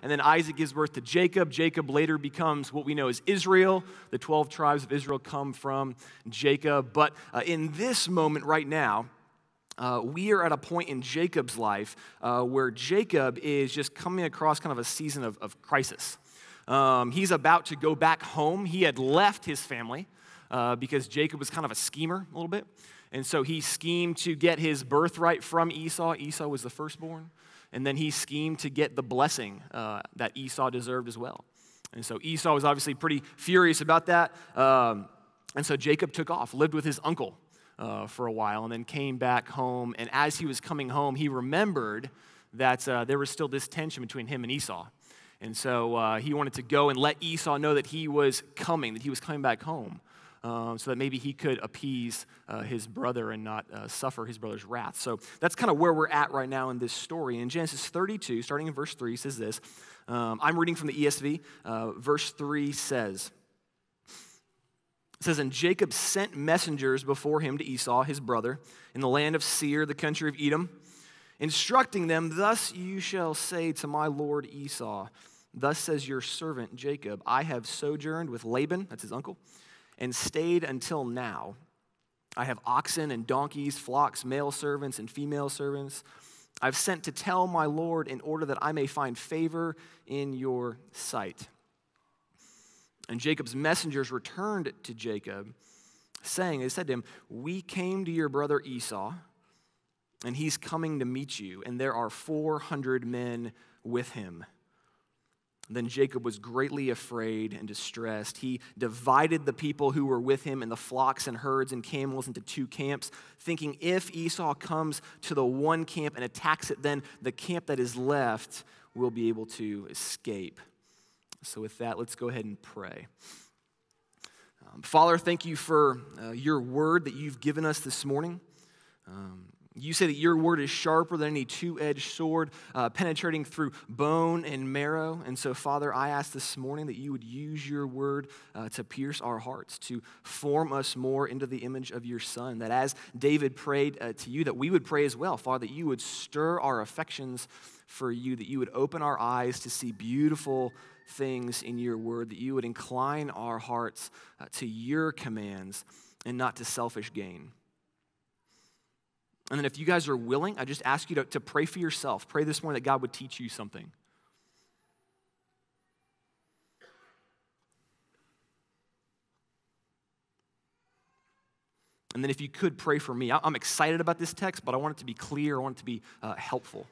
and then Isaac gives birth to Jacob. Jacob later becomes what we know as Israel. The 12 tribes of Israel come from Jacob. But in this moment right now, we are at a point in Jacob's life where Jacob is just coming across kind of a season of crisis. He's about to go back home. He had left his family because Jacob was kind of a schemer a little bit. And so he schemed to get his birthright from Esau. Esau was the firstborn. And then he schemed to get the blessing that Esau deserved as well. And so Esau was obviously pretty furious about that. And so Jacob took off, lived with his uncle for a while, and then came back home. And as he was coming home, he remembered that there was still this tension between him and Esau. And so he wanted to go and let Esau know that he was coming back home. So that maybe he could appease his brother and not suffer his brother's wrath. So that's kind of where we're at right now in this story. In Genesis 32, starting in verse 3, says this. I'm reading from the ESV. Verse 3 says, and Jacob sent messengers before him to Esau, his brother, in the land of Seir, the country of Edom, instructing them, thus you shall say to my lord Esau, thus says your servant Jacob, I have sojourned with Laban, that's his uncle, and stayed until now. I have oxen and donkeys, flocks, male servants and female servants. I've sent to tell my Lord in order that I may find favor in your sight. And Jacob's messengers returned to Jacob, saying, they said to him, we came to your brother Esau, and he's coming to meet you, and there are 400 men with him. Then Jacob was greatly afraid and distressed. He divided the people who were with him and the flocks and herds and camels into 2 camps, thinking if Esau comes to the one camp and attacks it, then the camp that is left will be able to escape. So with that, let's go ahead and pray. Father, thank you for your word that you've given us this morning. You say that your word is sharper than any two-edged sword, penetrating through bone and marrow. And so, Father, I ask this morning that you would use your word to pierce our hearts, to form us more into the image of your Son, that as David prayed to you, that we would pray as well, Father, that you would stir our affections for you, that you would open our eyes to see beautiful things in your word, that you would incline our hearts to your commands and not to selfish gain. And then if you guys are willing, I just ask you to pray for yourself. Pray this morning that God would teach you something. And then if you could pray for me. I'm excited about this text, but I want it to be clear. I want it to be helpful.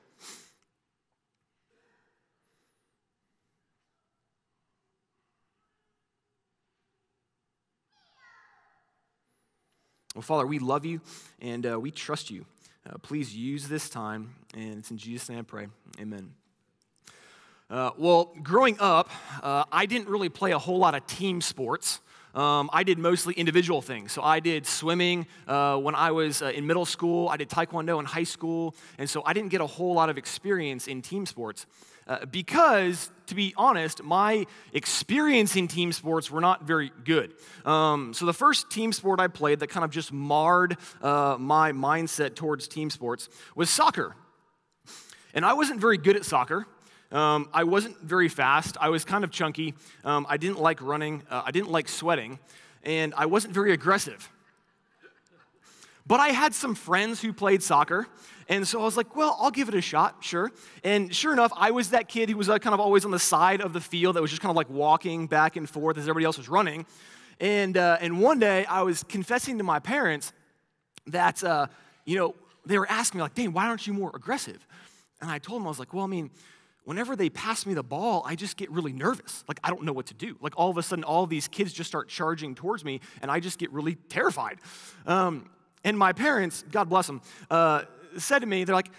Well, Father, we love you and we trust you. Please use this time, and it's in Jesus' name I pray. Amen. Well, growing up, I didn't really play a whole lot of team sports. I did mostly individual things. So I did swimming when I was in middle school. I did taekwondo in high school. And so I didn't get a whole lot of experience in team sports. Because, to be honest, my experience in team sports were not very good. So the first team sport I played that kind of just marred my mindset towards team sports was soccer. And I wasn't very good at soccer. I wasn't very fast. I was kind of chunky. I didn't like running. I didn't like sweating. And I wasn't very aggressive. But I had some friends who played soccer, and so I was like, well, I'll give it a shot, sure. And sure enough, I was that kid who was kind of always on the side of the field that was just kind of like walking back and forth as everybody else was running. And one day, I was confessing to my parents that, they were asking me, like, Dane, why aren't you more aggressive? And I told them, I was like, well, I mean, whenever they pass me the ball, I just get really nervous. Like, I don't know what to do. Like, all of a sudden, all of these kids just start charging towards me, and I just get really terrified. And my parents, God bless them, said to me, they're like,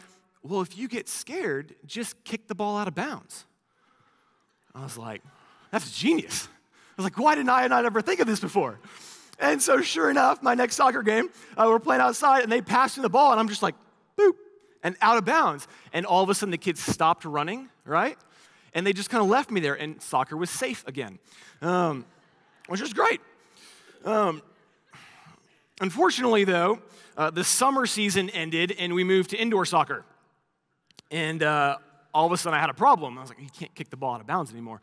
well, if you get scared, just kick the ball out of bounds. I was like, that's genius. I was like, why didn't I not ever think of this before? And so sure enough, my next soccer game, we're playing outside, and they passed me the ball, and I'm just like, boop, and out of bounds. And all of a sudden, the kids stopped running, right? And they just kind of left me there, and soccer was safe again, which was great. Unfortunately, though, the summer season ended, and we moved to indoor soccer. And all of a sudden I had a problem. I was like, you can't kick the ball out of bounds anymore.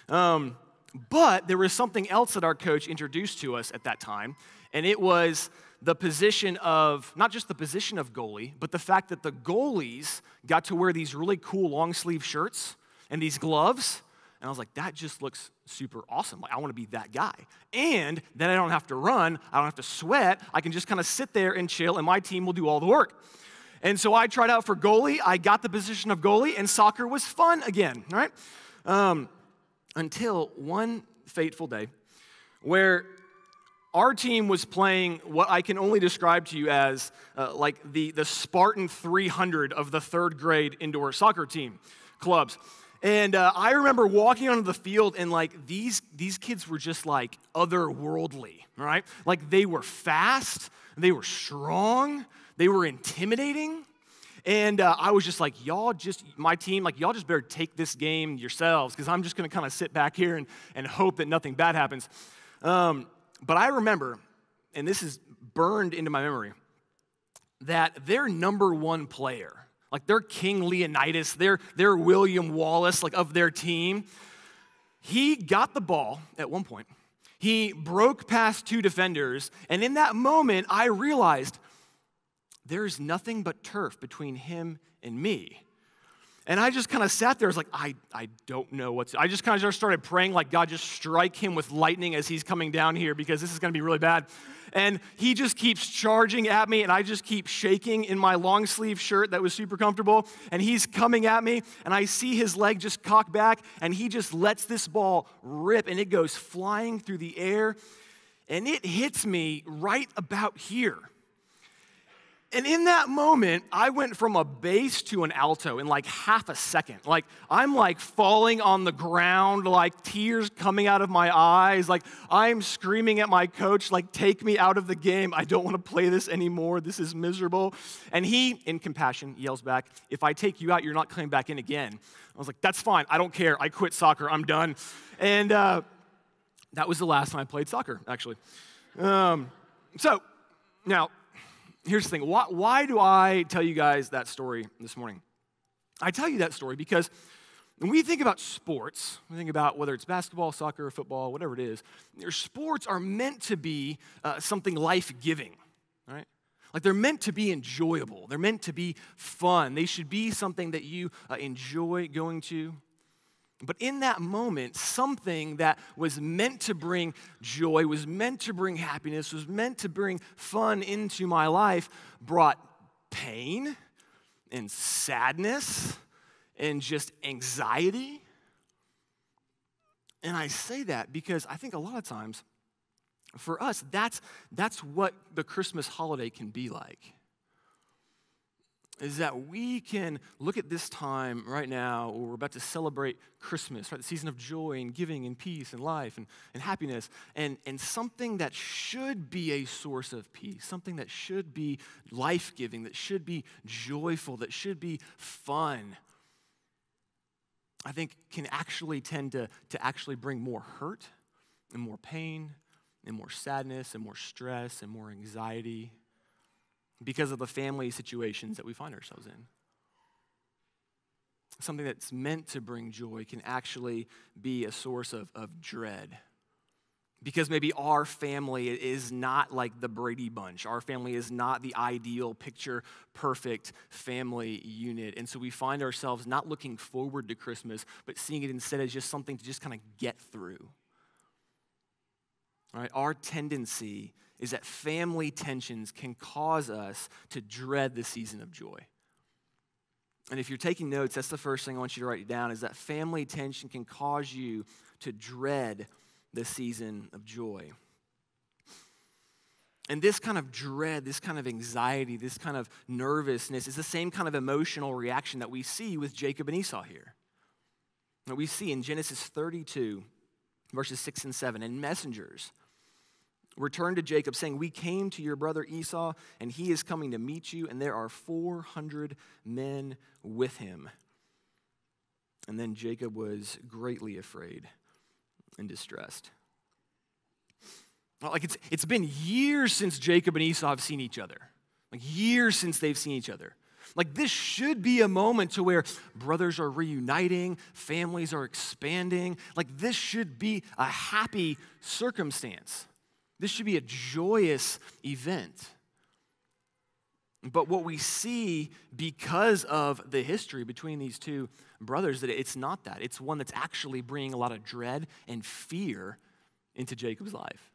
But there was something else that our coach introduced to us at that time, and it was the position of, not just the position of goalie, but the fact that the goalies got to wear these really cool long sleeve shirts and these gloves. And I was like, that just looks super awesome. Like, I want to be that guy. And then I don't have to run. I don't have to sweat. I can just kind of sit there and chill, and my team will do all the work. And so I tried out for goalie. I got the position of goalie, and soccer was fun again, right? Until one fateful day where our team was playing what I can only describe to you as like the Spartan 300 of the third grade indoor soccer team clubs. And I remember walking onto the field, and like these kids were just like otherworldly, right? Like they were fast, they were strong, they were intimidating. And I was just like, my team, like y'all just better take this game yourselves, because I'm just going to kind of sit back here and hope that nothing bad happens. But I remember, and this is burned into my memory, that their number one player, like their King Leonidas, their William Wallace, like of their team, he got the ball at one point. He broke past two defenders, and in that moment, I realized there's nothing but turf between him and me. And I just kind of sat there. I was like, I don't know what to. I just kind of just started praying, like, God, just strike him with lightning as he's coming down here, because this is going to be really bad. And he just keeps charging at me, and I just keep shaking in my long sleeve shirt that was super comfortable. And he's coming at me, and I see his leg just cock back, and he just lets this ball rip, and it goes flying through the air, and it hits me right about here. And in that moment, I went from a bass to an alto in like half a second. Like, I'm like falling on the ground, like tears coming out of my eyes. Like, I'm screaming at my coach, like, take me out of the game. I don't want to play this anymore. This is miserable. And he, in compassion, yells back, if I take you out, you're not coming back in again. I was like, that's fine. I don't care. I quit soccer. I'm done. And that was the last time I played soccer, actually. So, now, here's the thing. Why do I tell you guys that story this morning? I tell you that story because when we think about sports, we think about whether it's basketball, soccer, football, whatever it is, their sports are meant to be something life-giving, right? Like they're meant to be enjoyable. They're meant to be fun. They should be something that you enjoy going to. But in that moment, something that was meant to bring joy, was meant to bring happiness, was meant to bring fun into my life, brought pain and sadness and just anxiety. And I say that because I think a lot of times, for us, that's what the Christmas holiday can be like. Is that we can look at this time right now where we're about to celebrate Christmas, right? The season of joy and giving and peace and life and happiness, and something that should be a source of peace, something that should be life-giving, that should be joyful, that should be fun, I think can actually tend to actually bring more hurt and more pain and more sadness and more stress and more anxiety, because of the family situations that we find ourselves in. Something that's meant to bring joy can actually be a source of dread. Because maybe our family is not like the Brady Bunch. Our family is not the ideal, picture-perfect family unit. And so we find ourselves not looking forward to Christmas, but seeing it instead as just something to just kind of get through. Right? Our tendency is that family tensions can cause us to dread the season of joy. And if you're taking notes, that's the first thing I want you to write down, is that family tension can cause you to dread the season of joy. And this kind of dread, this kind of anxiety, this kind of nervousness is the same kind of emotional reaction that we see with Jacob and Esau here. That we see in Genesis 32, verses 6 and 7, and messengers returned to Jacob, saying, we came to your brother Esau, and he is coming to meet you, and there are 400 men with him. And then Jacob was greatly afraid and distressed. Like it's been years since Jacob and Esau have seen each other. Like years since they've seen each other. Like this should be a moment to where brothers are reuniting, families are expanding. Like this should be a happy circumstance. This should be a joyous event. But what we see because of the history between these two brothers, that it's not that. It's one that's actually bringing a lot of dread and fear into Jacob's life.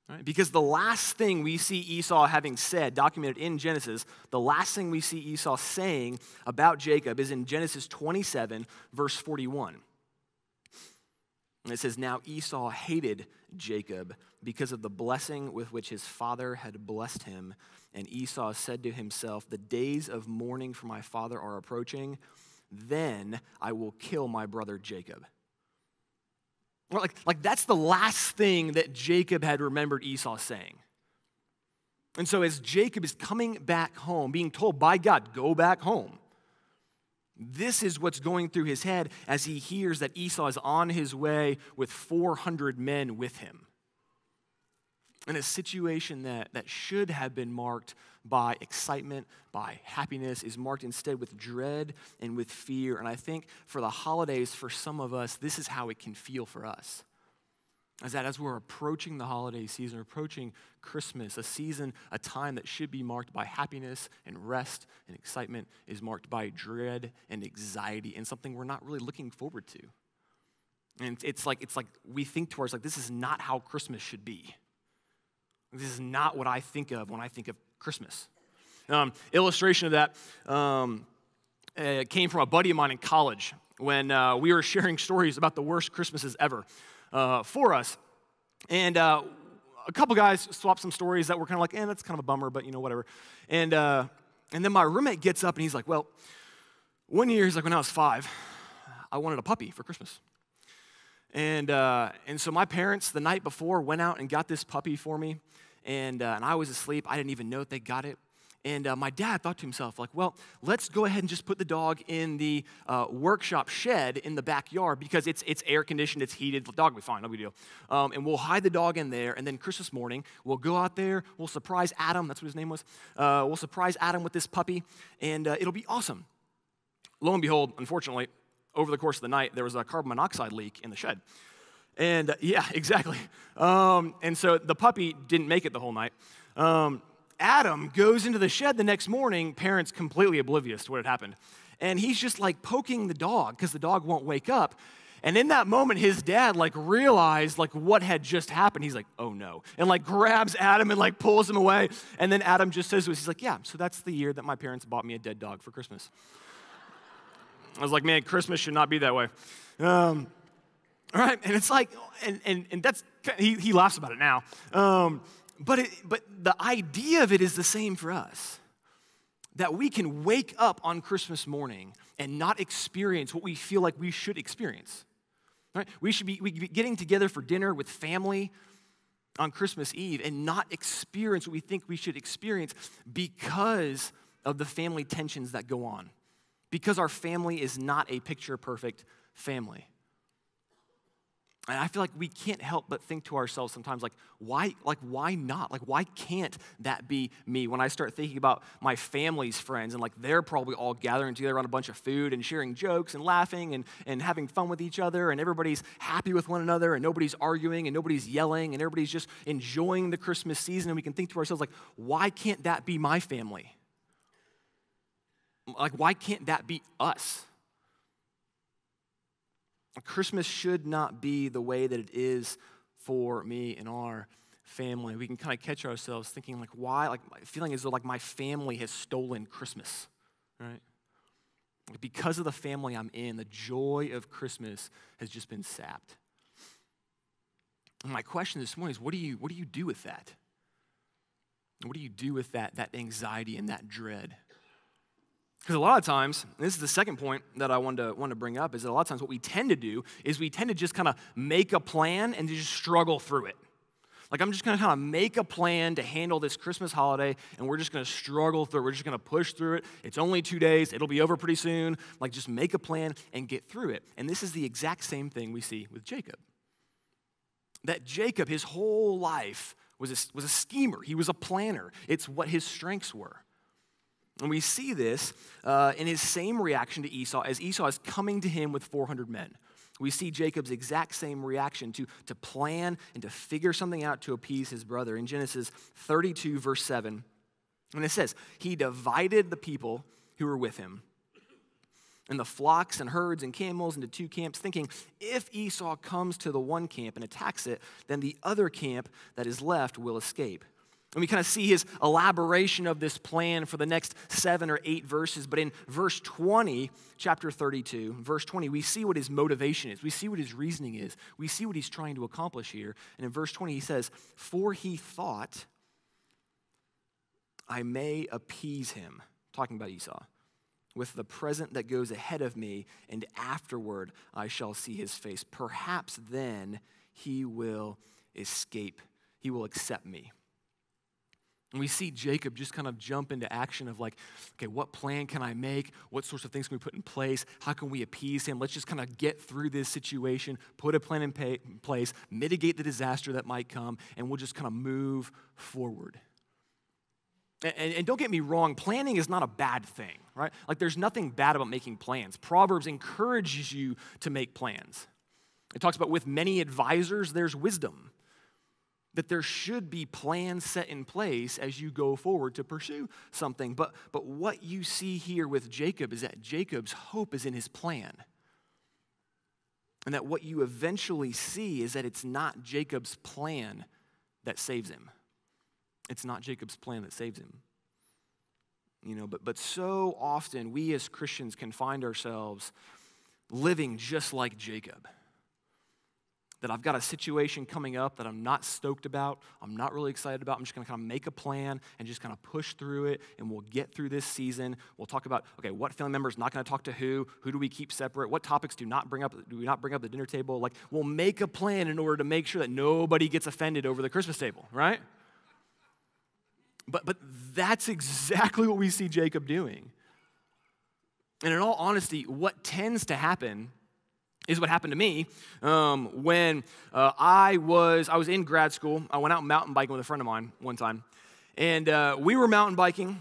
Right? Because the last thing we see Esau having said, documented in Genesis, the last thing we see Esau saying about Jacob is in Genesis 27, verse 41. And it says, "Now Esau hated Jacob because of the blessing with which his father had blessed him. And Esau said to himself, 'The days of mourning for my father are approaching. Then I will kill my brother Jacob.'" Like that's the last thing that Jacob had remembered Esau saying. And so as Jacob is coming back home, being told by God, go back home, this is what's going through his head as he hears that Esau is on his way with 400 men with him. In a situation that should have been marked by excitement, by happiness, is marked instead with dread and with fear. And I think for the holidays, for some of us, this is how it can feel for us. Is that as we're approaching the holiday season, approaching Christmas, a season, a time that should be marked by happiness and rest and excitement, is marked by dread and anxiety and something we're not really looking forward to. And it's like we think to ourselves, like, this is not how Christmas should be. This is not what I think of when I think of Christmas. Illustration of that came from a buddy of mine in college when we were sharing stories about the worst Christmases ever for us. And a couple guys swapped some stories that were kind of like, that's kind of a bummer, but whatever. And then my roommate gets up and he's like, well, one year, he's like, when I was 5, I wanted a puppy for Christmas. And so my parents, the night before, went out and got this puppy for me. And I was asleep. I didn't even know that they got it. And my dad thought to himself, like, well, let's go ahead and just put the dog in the workshop shed in the backyard because it's air conditioned, it's heated. The dog will be fine, no big deal. And we'll hide the dog in there. And then Christmas morning, we'll go out there. We'll surprise Adam. That's what his name was. We'll surprise Adam with this puppy, and it'll be awesome. Lo and behold, unfortunately, over the course of the night, there was a carbon monoxide leak in the shed. And yeah, exactly. And so the puppy didn't make it the whole night. Adam goes into the shed the next morning, parents completely oblivious to what had happened. And he's just like poking the dog because the dog won't wake up. And in that moment, his dad realized what had just happened. He's like, oh no. And grabs Adam and pulls him away. And then Adam just says to us, he's like, yeah, so that's the year that my parents bought me a dead dog for Christmas. I was like, man, Christmas should not be that way. Right? And it's like, and that's, he laughs about it now. But the idea of it is the same for us. That we can wake up on Christmas morning and not experience what we feel like we should experience. Right? We should be getting together for dinner with family on Christmas Eve and not experience what we think we should experience because of the family tensions that go on. Because our family is not a picture-perfect family. And I feel like we can't help but think to ourselves sometimes, why not? Why can't that be me? When I start thinking about my family's friends and they're probably all gathering together on a bunch of food and sharing jokes and laughing and having fun with each other, and everybody's happy with one another, and nobody's arguing and nobody's yelling, and everybody's just enjoying the Christmas season, and we can think to ourselves, why can't that be my family? Why can't that be us? Christmas should not be the way that it is for me and our family. We can kind of catch ourselves thinking why? Feeling as though my family has stolen Christmas, right? Because of the family I'm in, the joy of Christmas has just been sapped. And my question this morning is, what do you do with that? What do you do with that anxiety and that dread? Because a lot of times, and this is the second point that I want to bring up, is that a lot of times what we tend to do is we tend to just kind of make a plan and just struggle through it. I'm just going to kind of make a plan to handle this Christmas holiday, and we're just going to struggle through it. We're just going to push through it. It's only 2 days. It'll be over pretty soon. Just make a plan and get through it. And this is the exact same thing we see with Jacob. That Jacob, his whole life, was a schemer. He was a planner. It's what his strengths were. And we see this in his same reaction to Esau as Esau is coming to him with 400 men. We see Jacob's exact same reaction to plan and to figure something out to appease his brother. In Genesis 32, verse 7, and it says, he divided the people who were with him and the flocks and herds and camels into two camps, thinking, if Esau comes to the one camp and attacks it, then the other camp that is left will escape. And we kind of see his elaboration of this plan for the next 7 or 8 verses. But in verse 20, chapter 32, verse 20, we see what his motivation is. We see what his reasoning is. We see what he's trying to accomplish here. And in verse 20, he says, for he thought, I may appease him, talking about Esau, with the present that goes ahead of me, and afterward I shall see his face. Perhaps then he will escape. He will accept me. And we see Jacob just kind of jump into action of like, okay, what plan can I make? What sorts of things can we put in place? How can we appease him? Let's just kind of get through this situation, put a plan in place, mitigate the disaster that might come, and we'll just kind of move forward. And don't get me wrong, planning is not a bad thing, right? Like there's nothing bad about making plans. Proverbs encourages you to make plans. It talks about with many advisors, there's wisdom. That there should be plans set in place as you go forward to pursue something. But what you see here with Jacob is that Jacob's hope is in his plan. And that what you eventually see is that it's not Jacob's plan that saves him. It's not Jacob's plan that saves him. You know, but so often we as Christians can find ourselves living just like Jacob. That I've got a situation coming up that I'm not stoked about, I'm not really excited about. I'm just going to kind of make a plan and just kind of push through it, and we'll get through this season. We'll talk about, okay, what family member is not going to talk to who do we keep separate, what topics do we not bring up at the dinner table? Like, we'll make a plan in order to make sure that nobody gets offended over the Christmas table, right? But that's exactly what we see Jacob doing. And in all honesty, what tends to happen is what happened to me when I was in grad school. I went out mountain biking with a friend of mine one time. And we were mountain biking.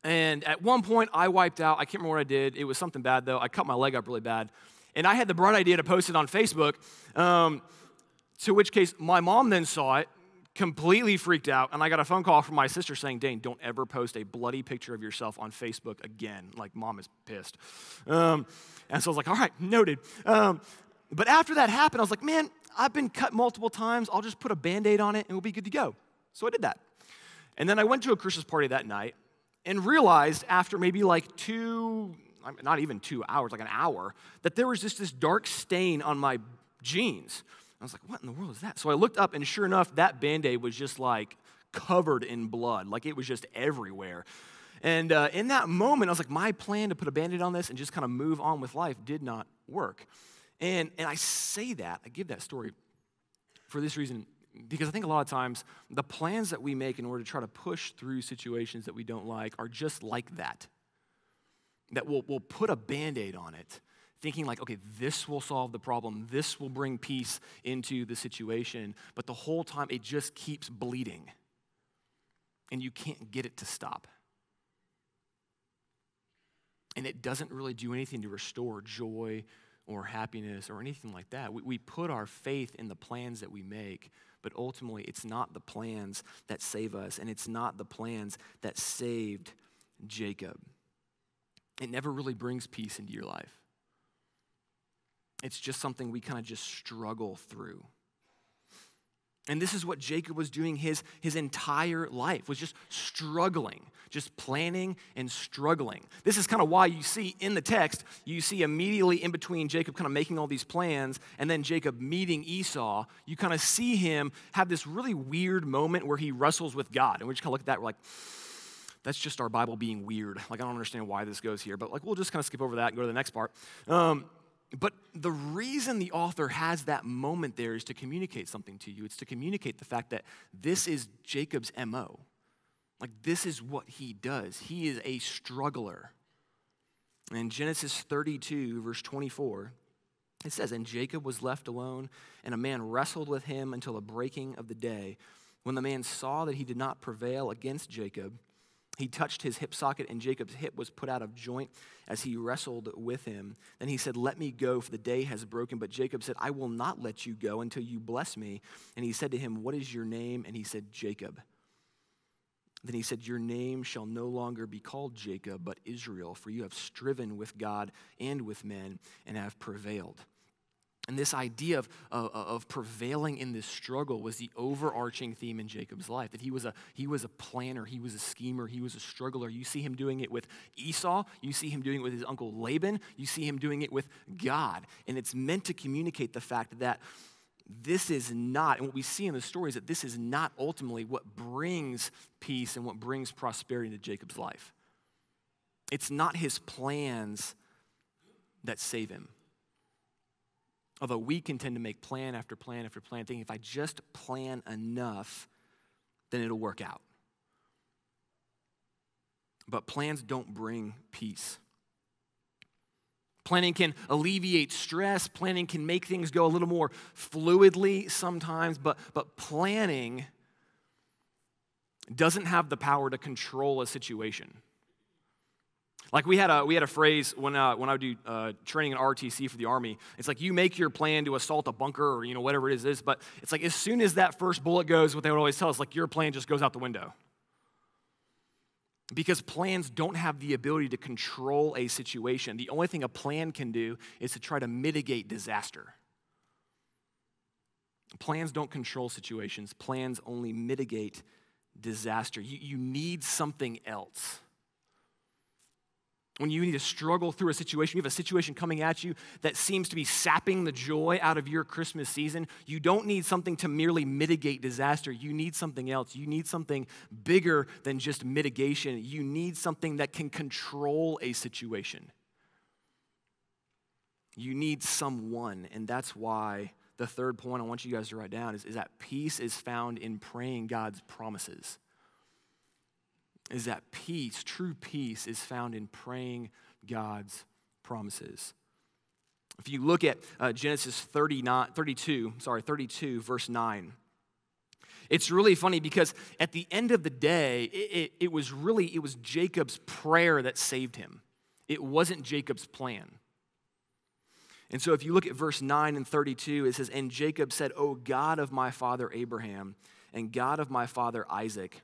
And at one point, I wiped out. I can't remember what I did. It was something bad, though. I cut my leg up really bad. And I had the bright idea to post it on Facebook, to which case my mom then saw it, completely freaked out, and I got a phone call from my sister saying, Dane, don't ever post a bloody picture of yourself on Facebook again. Like, Mom is pissed. And so I was like, all right, noted. But after that happened, I was like, man, I've been cut multiple times. I'll just put a Band-Aid on it, and we'll be good to go. So I did that. And then I went to a Christmas party that night and realized after maybe like not even 2 hours, like an hour, that there was just this dark stain on my jeans. I was like, what in the world is that? So I looked up, and sure enough, that Band-Aid was just like covered in blood. Like it was just everywhere. And in that moment, I was like, my plan to put a Band-Aid on this and just kind of move on with life did not work. And I say that, I give that story for this reason, because I think a lot of times the plans that we make in order to try to push through situations that we don't like are just like that. That we'll put a Band-Aid on it, thinking like, okay, this will solve the problem. This will bring peace into the situation. But the whole time, it just keeps bleeding. And you can't get it to stop. And it doesn't really do anything to restore joy or happiness or anything like that. We put our faith in the plans that we make, but ultimately, it's not the plans that save us, and it's not the plans that saved Jacob. It never really brings peace into your life. It's just something we kind of just struggle through. And this is what Jacob was doing his entire life, was just struggling, just planning and struggling. This is kind of why you see in the text, you see immediately in between Jacob kind of making all these plans and then Jacob meeting Esau, you kind of see him have this really weird moment where he wrestles with God. And we just kind of look at that, we're like, that's just our Bible being weird. Like, I don't understand why this goes here, but like, we'll just kind of skip over that and go to the next part. But the reason the author has that moment there is to communicate something to you. It's to communicate the fact that this is Jacob's MO. Like, this is what he does. He is a struggler. And in Genesis 32, verse 24, it says, and Jacob was left alone, and a man wrestled with him until the breaking of the day. When the man saw that he did not prevail against Jacob, He touched his hip socket, and Jacob's hip was put out of joint as he wrestled with him. Then he said, "Let me go, for the day has broken." But Jacob said, "I will not let you go until you bless me." And he said to him, "What is your name?" And he said, "Jacob." Then he said, "Your name shall no longer be called Jacob, but Israel, for you have striven with God and with men and have prevailed." And this idea of prevailing in this struggle was the overarching theme in Jacob's life, that he was a planner, he was a schemer, he was a struggler. You see him doing it with Esau, you see him doing it with his uncle Laban, you see him doing it with God. And it's meant to communicate the fact that this is not, and what we see in the story is that this is not ultimately what brings peace and what brings prosperity into Jacob's life. It's not his plans that save him. Although we can tend to make plan after plan after plan, thinking if I just plan enough, then it'll work out. But plans don't bring peace. Planning can alleviate stress. Planning can make things go a little more fluidly sometimes, but planning doesn't have the power to control a situation. Like we had a phrase when I would do training in RTC for the Army. It's like you make your plan to assault a bunker or whatever it is. But it's like as soon as that first bullet goes, what they would always tell us, like your plan just goes out the window. Because plans don't have the ability to control a situation. The only thing a plan can do is to try to mitigate disaster. Plans don't control situations. Plans only mitigate disaster. You need something else. When you need to struggle through a situation, you have a situation coming at you that seems to be sapping the joy out of your Christmas season, you don't need something to merely mitigate disaster. You need something else. You need something bigger than just mitigation. You need something that can control a situation. You need someone, and that's why the third point I want you guys to write down is that peace is found in praying God's promises. Is that peace, true peace, is found in praying God's promises. If you look at Genesis 32, verse 9, it's really funny because at the end of the day, it was Jacob's prayer that saved him. It wasn't Jacob's plan. And so if you look at verse 9 and 32, it says, "And Jacob said, O God of my father Abraham and God of my father Isaac,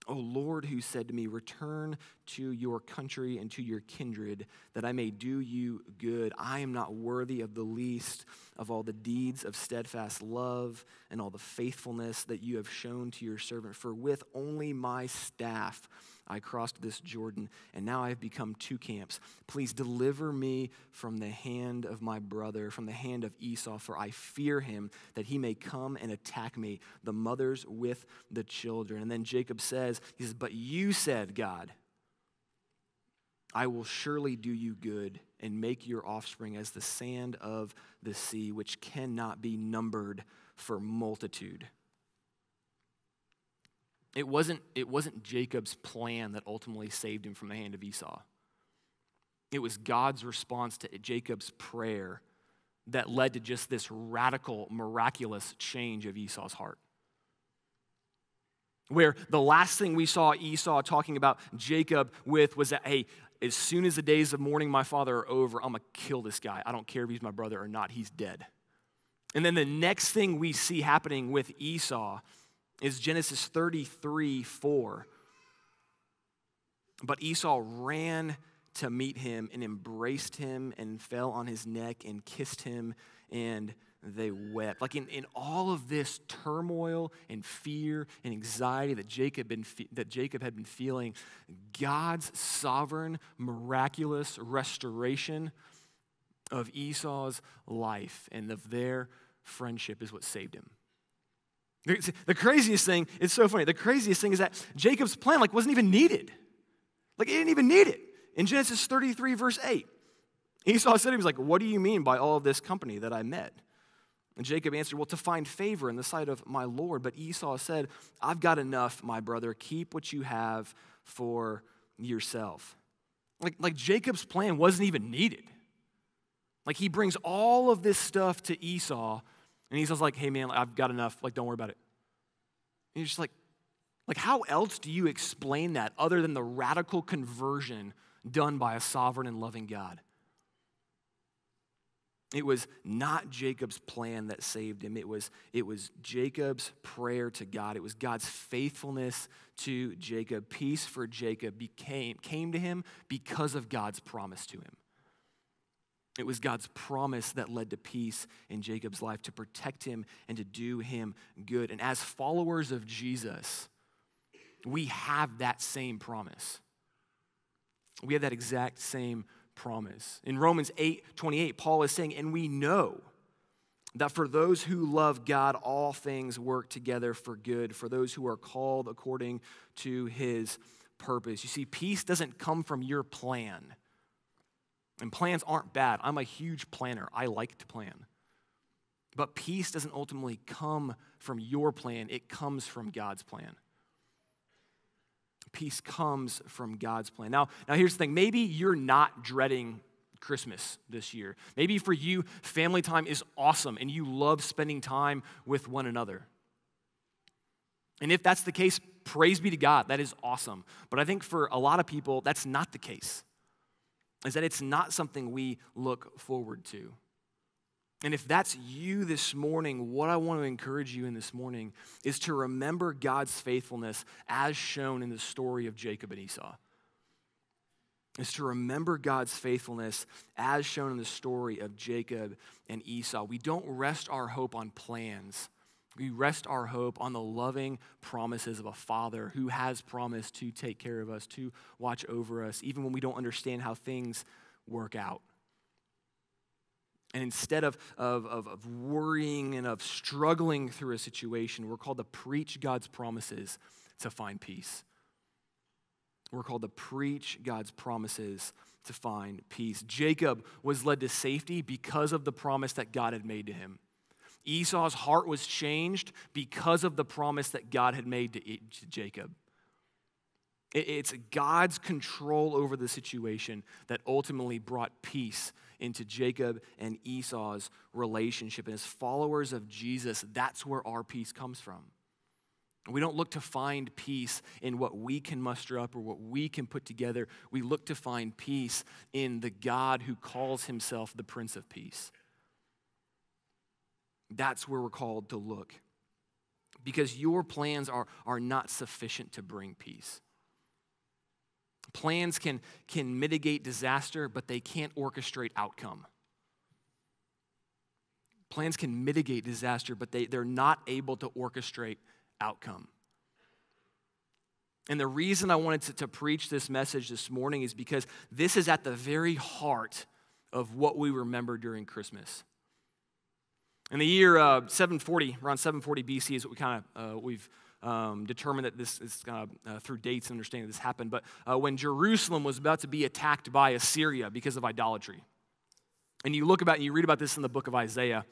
O Lord, who said to me, return to your country and to your kindred, that I may do you good. I am not worthy of the least of all the deeds of steadfast love and all the faithfulness that you have shown to your servant. For with only my staff I crossed this Jordan, and now I have become two camps. Please deliver me from the hand of my brother, from the hand of Esau, for I fear him that he may come and attack me, the mothers with the children." And then Jacob says, he says, "But you said, God, I will surely do you good and make your offspring as the sand of the sea, which cannot be numbered for multitude." It wasn't Jacob's plan that ultimately saved him from the hand of Esau. It was God's response to Jacob's prayer that led to just this radical, miraculous change of Esau's heart. Where the last thing we saw Esau talking about Jacob with was that, hey, as soon as the days of mourning my father are over, I'm going to kill this guy. I don't care if he's my brother or not, he's dead. And then the next thing we see happening with Esau is Genesis 33:4. "But Esau ran to meet him and embraced him and fell on his neck and kissed him, and they wept." Like in all of this turmoil and fear and anxiety that Jacob had been feeling, God's sovereign, miraculous restoration of Esau's life and of their friendship is what saved him. The craziest thing, it's so funny, the craziest thing is that Jacob's plan wasn't even needed. He didn't even need it. In Genesis 33, verse 8, Esau said, he was like, "What do you mean by all of this company that I met?" And Jacob answered, "Well, to find favor in the sight of my Lord." But Esau said, "I've got enough, my brother. Keep what you have for yourself." Like Jacob's plan wasn't even needed. He brings all of this stuff to Esau, and Esau's like, "Hey, man, I've got enough. Don't worry about it." And he's just like, Like, how else do you explain that other than the radical conversion done by a sovereign and loving God? It was not Jacob's plan that saved him. It was Jacob's prayer to God. It was God's faithfulness to Jacob. Peace for Jacob came to him because of God's promise to him. It was God's promise that led to peace in Jacob's life, to protect him and to do him good. And as followers of Jesus, we have that same promise. We have that exact same promise. In Romans 8:28, Paul is saying, and we know that for those who love God, all things work together for good, for those who are called according to his purpose. You see, peace doesn't come from your plan. And plans aren't bad. I'm a huge planner. I like to plan. But peace doesn't ultimately come from your plan. It comes from God's plan. Peace comes from God's plan. Now here's the thing. Maybe you're not dreading Christmas this year. Maybe for you, family time is awesome and you love spending time with one another. And if that's the case, praise be to God. That is awesome. But I think for a lot of people, that's not the case. Is that it's not something we look forward to. And if that's you this morning, what I want to encourage you in this morning is to remember God's faithfulness as shown in the story of Jacob and Esau. Is to remember God's faithfulness as shown in the story of Jacob and Esau. We don't rest our hope on plans. We rest our hope on the loving promises of a Father who has promised to take care of us, to watch over us, even when we don't understand how things work out. And instead of worrying and of struggling through a situation, we're called to preach God's promises to find peace. We're called to preach God's promises to find peace. Jacob was led to safety because of the promise that God had made to him. Esau's heart was changed because of the promise that God had made to Jacob. It's God's control over the situation that ultimately brought peace into Jacob and Esau's relationship. And as followers of Jesus, that's where our peace comes from. We don't look to find peace in what we can muster up or what we can put together. We look to find peace in the God who calls himself the Prince of Peace. That's where we're called to look. Because your plans are not sufficient to bring peace. Plans can mitigate disaster, but they can't orchestrate outcome. Plans can mitigate disaster, but they're not able to orchestrate outcome. And the reason I wanted to preach this message this morning is because this is at the very heart of what we remember during Christmas. In the year 740, around 740 BC is what we've determined that this is through dates and understanding this happened. But when Jerusalem was about to be attacked by Assyria because of idolatry, and you read about this in the book of Isaiah,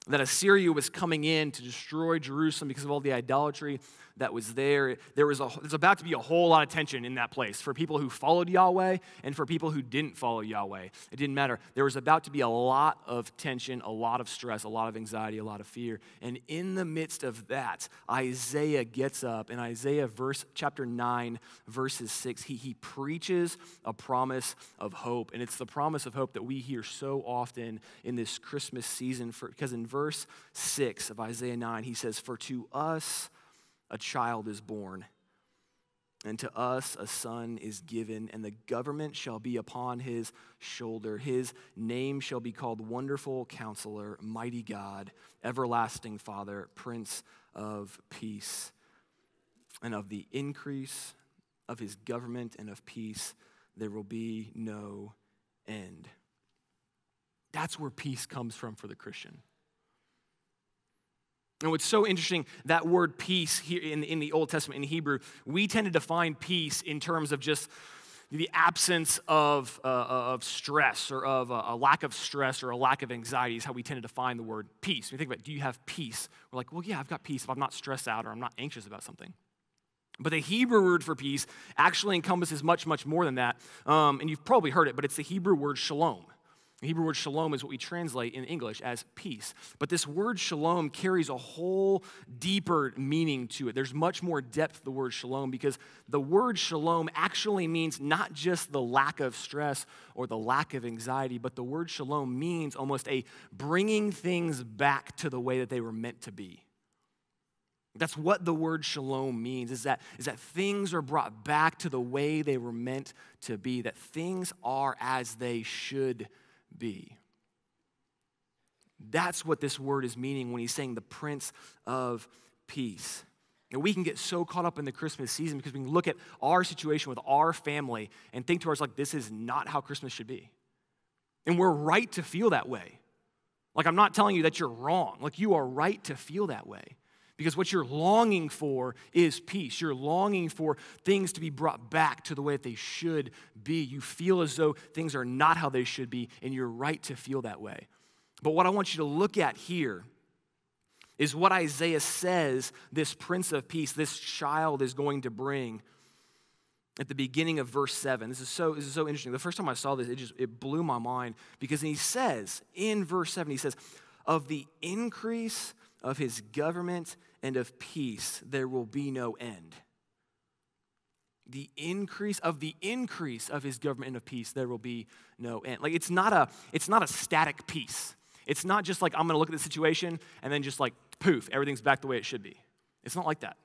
that Assyria was coming in to destroy Jerusalem because of all the idolatry that was there. There's about to be a whole lot of tension in that place for people who followed Yahweh and for people who didn't follow Yahweh. It didn't matter. There was about to be a lot of tension, a lot of stress, a lot of anxiety, a lot of fear. And in the midst of that, Isaiah gets up. In Isaiah chapter 9, verses 6, he preaches a promise of hope. And it's the promise of hope that we hear so often in this Christmas season. Because in verse 6 of Isaiah 9, he says, "For to us a child is born, and to us a son is given, and the government shall be upon his shoulder. His name shall be called Wonderful Counselor, Mighty God, Everlasting Father, Prince of Peace. And of the increase of his government and of peace there will be no end." That's where peace comes from for the Christian. And what's so interesting, that word peace here in the Old Testament, in Hebrew, we tend to define peace in terms of just the absence of stress or of a lack of stress or a lack of anxiety is how we tend to define the word peace. When we think about, do you have peace? We're like, well, yeah, I've got peace if I'm not stressed out or I'm not anxious about something. But the Hebrew word for peace actually encompasses much, much more than that. And you've probably heard it, but it's the Hebrew word shalom. The Hebrew word shalom is what we translate in English as peace. But this word shalom carries a whole deeper meaning to it. There's much more depth to the word shalom because the word shalom actually means not just the lack of stress or the lack of anxiety, but the word shalom means almost a bringing things back to the way that they were meant to be. That's what the word shalom means, is that things are brought back to the way they were meant to be, that things are as they should be. That's what this word is meaning when he's saying the Prince of Peace. And we can get so caught up in the Christmas season because we can look at our situation with our family and think to ourselves, like, this is not how Christmas should be. And we're right to feel that way. Like, I'm not telling you that you're wrong. Like, you are right to feel that way. Because what you're longing for is peace. You're longing for things to be brought back to the way that they should be. You feel as though things are not how they should be, and you're right to feel that way. But what I want you to look at here is what Isaiah says this Prince of Peace, this child is going to bring at the beginning of verse 7. This is so interesting. The first time I saw this, it blew my mind because he says in verse 7, he says, of the increase of his government and of peace, there will be no end. The increase of his government and of peace, there will be no end. Like, it's not a static peace. It's not just like, I'm going to look at the situation and then just like, poof, everything's back the way it should be. It's not like that.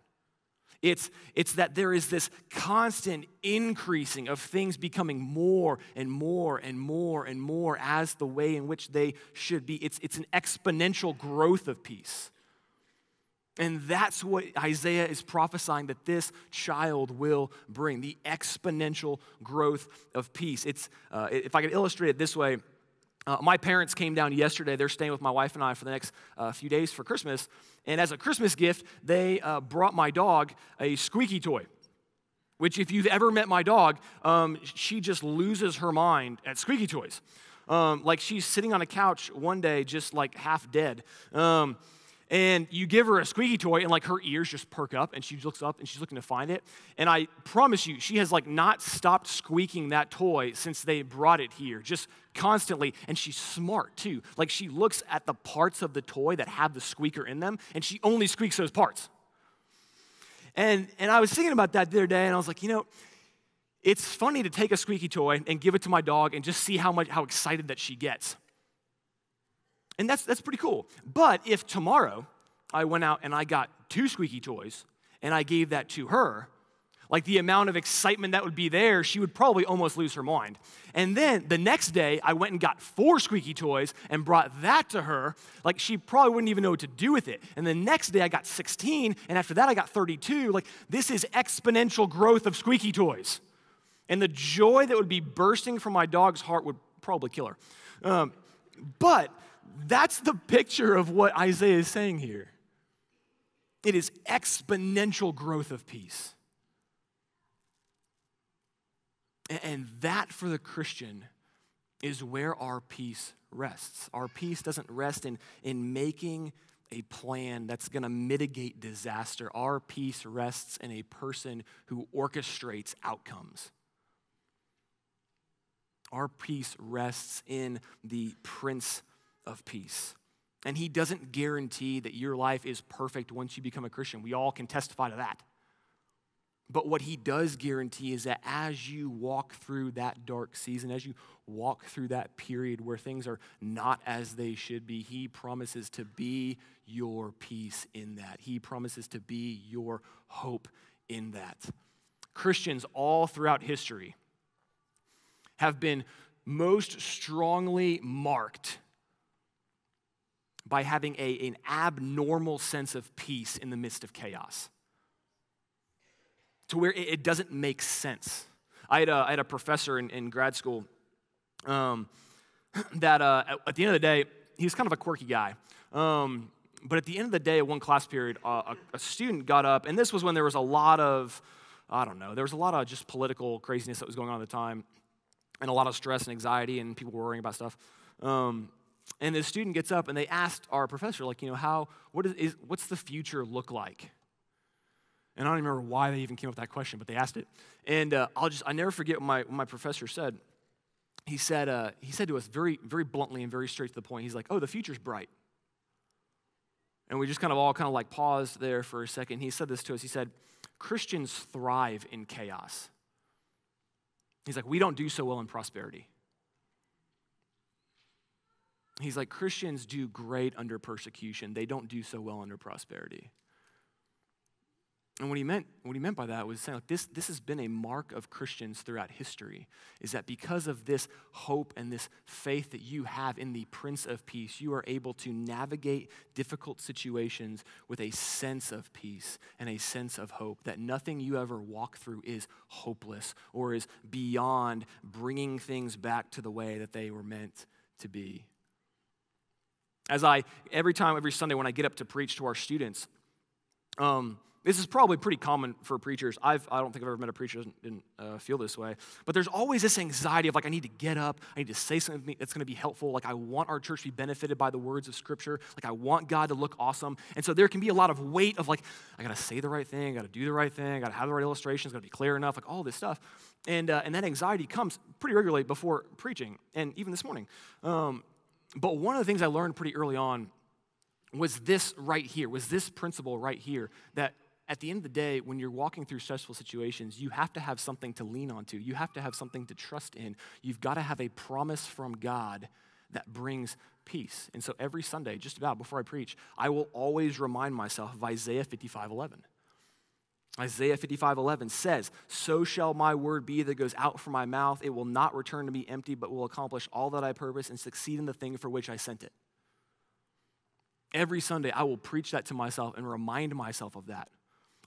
It's that there is this constant increasing of things becoming more and more and more and more as the way in which they should be. It's an exponential growth of peace. And that's what Isaiah is prophesying that this child will bring, the exponential growth of peace. If I could illustrate it this way, my parents came down yesterday. They're staying with my wife and I for the next few days for Christmas. And as a Christmas gift, they brought my dog a squeaky toy, which if you've ever met my dog, she just loses her mind at squeaky toys. Like she's sitting on a couch one day just like half dead. And you give her a squeaky toy and like her ears just perk up and she looks up and she's looking to find it. And I promise you, she has like not stopped squeaking that toy since they brought it here, just constantly. And she's smart too. Like she looks at the parts of the toy that have the squeaker in them and she only squeaks those parts. And I was thinking about that the other day and I was like, it's funny to take a squeaky toy and give it to my dog and just see how excited that she gets. And that's pretty cool. But if tomorrow I went out and I got 2 squeaky toys and I gave that to her, like the amount of excitement that would be there, she would probably almost lose her mind. And then the next day I went and got 4 squeaky toys and brought that to her, like she probably wouldn't even know what to do with it. And the next day I got 16 and after that I got 32. Like this is exponential growth of squeaky toys. And the joy that would be bursting from my dog's heart would probably kill her. But that's the picture of what Isaiah is saying here. It is exponential growth of peace. And that for the Christian is where our peace rests. Our peace doesn't rest in making a plan that's going to mitigate disaster. Our peace rests in a person who orchestrates outcomes. Our peace rests in the Prince of Peace. And he doesn't guarantee that your life is perfect once you become a Christian. We all can testify to that. But what he does guarantee is that as you walk through that dark season, as you walk through that period where things are not as they should be, he promises to be your peace in that. He promises to be your hope in that. Christians all throughout history have been most strongly marked by having an abnormal sense of peace in the midst of chaos, to where it doesn't make sense. I had a professor in grad school that at the end of the day, he was kind of a quirky guy. But at the end of the day, at one class period, a student got up, and this was when there was a lot of, there was a lot of just political craziness that was going on at the time, and a lot of stress and anxiety, and people were worrying about stuff. And the student gets up and they asked our professor, like, what's the future look like? And I don't even remember why they even came up with that question, but they asked it. And I never forget what my professor said. he said to us very, very bluntly and very straight to the point, he's like, oh, the future's bright. And we just kind of all like paused there for a second. He said this to us. He said, Christians thrive in chaos. He's like, we don't do so well in prosperity. He's like, Christians do great under persecution. They don't do so well under prosperity. And what he meant by that was saying, like, this has been a mark of Christians throughout history, is that because of this hope and this faith that you have in the Prince of Peace, you are able to navigate difficult situations with a sense of peace and a sense of hope, that nothing you ever walk through is hopeless or is beyond bringing things back to the way that they were meant to be. Every Sunday when I get up to preach to our students, this is probably pretty common for preachers. I don't think I've ever met a preacher that didn't feel this way. But there's always this anxiety of, like, I need to get up. I need to say something that's going to be helpful. Like, I want our church to be benefited by the words of Scripture. Like, I want God to look awesome. And so there can be a lot of weight of, like, I got to say the right thing. I got to do the right thing. I got to have the right illustrations. Got to be clear enough. Like, all this stuff. And that anxiety comes pretty regularly before preaching, and even this morning. But one of the things I learned pretty early on was this right here, was this principle right here, that at the end of the day, when you're walking through stressful situations, you have to have something to lean onto. You have to have something to trust in. You've got to have a promise from God that brings peace. And so every Sunday, just about before I preach, I will always remind myself of Isaiah 55:11. Isaiah 55:11 says, "So shall my word be that goes out from my mouth. It will not return to me empty, but will accomplish all that I purpose and succeed in the thing for which I sent it." Every Sunday, I will preach that to myself and remind myself of that.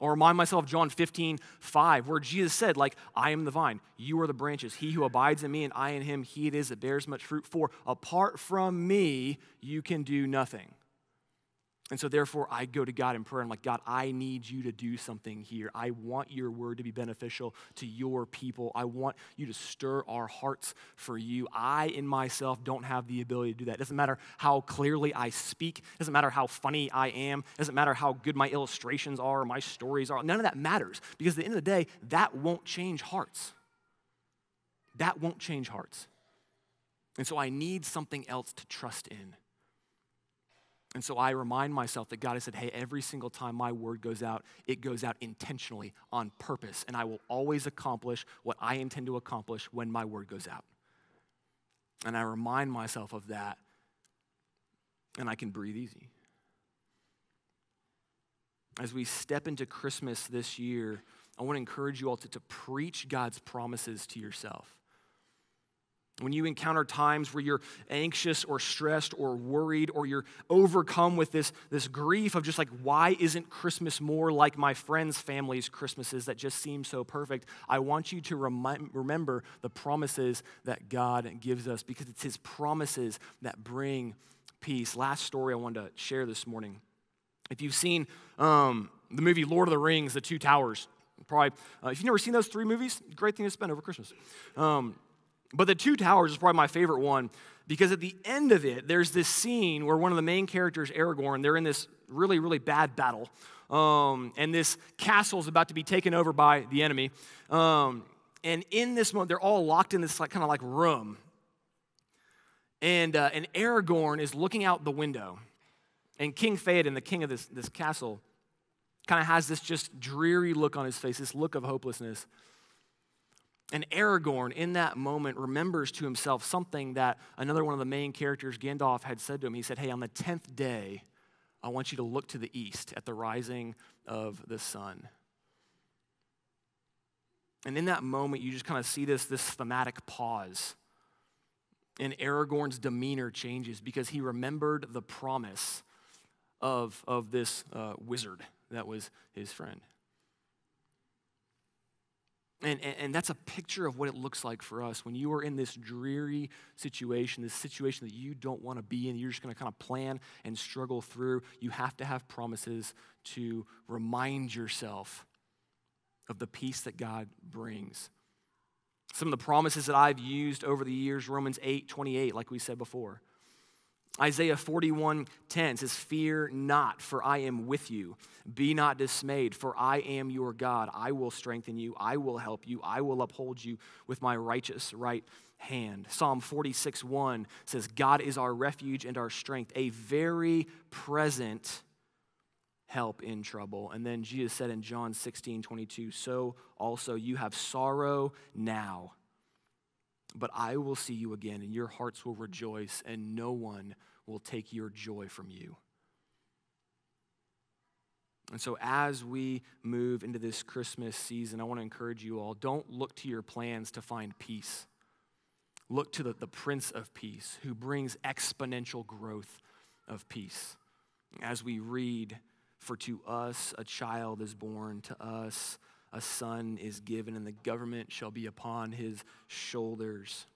Or remind myself of John 15:5, where Jesus said, like, I am the vine, you are the branches. He who abides in me and I in him, he it is that bears much fruit. For apart from me, you can do nothing. And so therefore, I go to God in prayer. I'm like, God, I need you to do something here. I want your word to be beneficial to your people. I want you to stir our hearts for you. I, in myself, don't have the ability to do that. It doesn't matter how clearly I speak. It doesn't matter how funny I am. It doesn't matter how good my illustrations are or my stories are. None of that matters, because at the end of the day, that won't change hearts. That won't change hearts. And so I need something else to trust in. And so I remind myself that God has said, hey, every single time my word goes out, it goes out intentionally, on purpose, and I will always accomplish what I intend to accomplish when my word goes out. And I remind myself of that, and I can breathe easy. As we step into Christmas this year, I want to encourage you all to preach God's promises to yourself. When you encounter times where you're anxious or stressed or worried, or you're overcome with this grief of just like, why isn't Christmas more like my friends' families' Christmases that just seem so perfect? I want you to remember the promises that God gives us, because it's his promises that bring peace. Last story I wanted to share this morning. If you've seen the movie Lord of the Rings, The Two Towers, probably, if you've never seen those three movies, great thing to spend over Christmas. But The Two Towers is probably my favorite one, because at the end of it, there's this scene where one of the main characters, Aragorn, they're in this really, really bad battle. And this castle is about to be taken over by the enemy. And in this moment, they're all locked in this kind of room. And Aragorn is looking out the window. And King Theoden, the king of this castle, kind of has this just dreary look on his face, this look of hopelessness. And Aragorn, in that moment, remembers to himself something that another one of the main characters, Gandalf, had said to him. He said, hey, on the 10th day, I want you to look to the east at the rising of the sun. And in that moment, you just kind of see this thematic pause. And Aragorn's demeanor changes, because he remembered the promise of this wizard that was his friend. And that's a picture of what it looks like for us when you are in this dreary situation, this situation that you don't want to be in. You're just going to kind of plan and struggle through. You have to have promises to remind yourself of the peace that God brings. Some of the promises that I've used over the years, Romans 8:28, like we said before. Isaiah 41:10 says, "Fear not, for I am with you. Be not dismayed, for I am your God. I will strengthen you. I will help you. I will uphold you with my righteous right hand." Psalm 46:1 says, "God is our refuge and our strength, a very present help in trouble." And then Jesus said in John 16:22, "So also you have sorrow now, but I will see you again, and your hearts will rejoice, and no one will take your joy from you." And so as we move into this Christmas season, I want to encourage you all, don't look to your plans to find peace. Look to the Prince of Peace, who brings exponential growth of peace. As we read, "For to us a child is born, to us a son is given, and the government shall be upon his shoulders.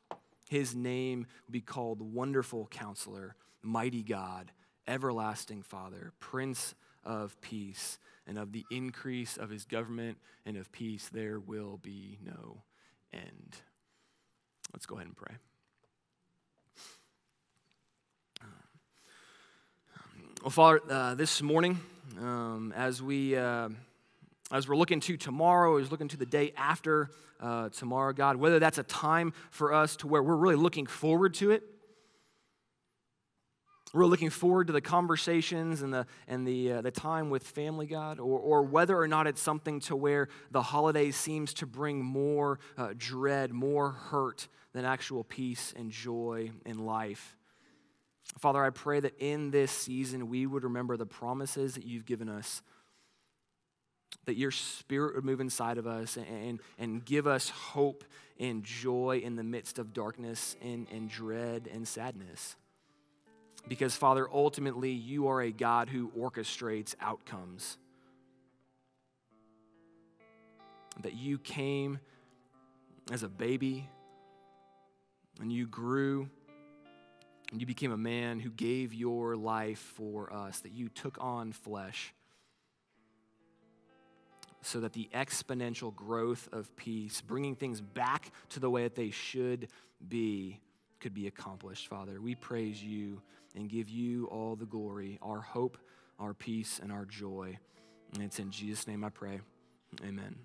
His name will be called Wonderful Counselor, Mighty God, Everlasting Father, Prince of Peace, and of the increase of his government and of peace there will be no end." Let's go ahead and pray. Well, Father, this morning, as we're looking to tomorrow, as looking to the day after tomorrow, God, whether that's a time for us to where we're really looking forward to it, we're looking forward to the conversations and the time with family, God, or whether or not it's something to where the holidays seems to bring more dread, more hurt than actual peace and joy in life. Father, I pray that in this season we would remember the promises that you've given us, that your Spirit would move inside of us and give us hope and joy in the midst of darkness and dread and sadness. Because, Father, ultimately, you are a God who orchestrates outcomes. That you came as a baby, and you grew, and you became a man who gave your life for us, that you took on flesh, so that the exponential growth of peace, bringing things back to the way that they should be, could be accomplished, Father. We praise you and give you all the glory, our hope, our peace, and our joy. And it's in Jesus' name I pray. Amen.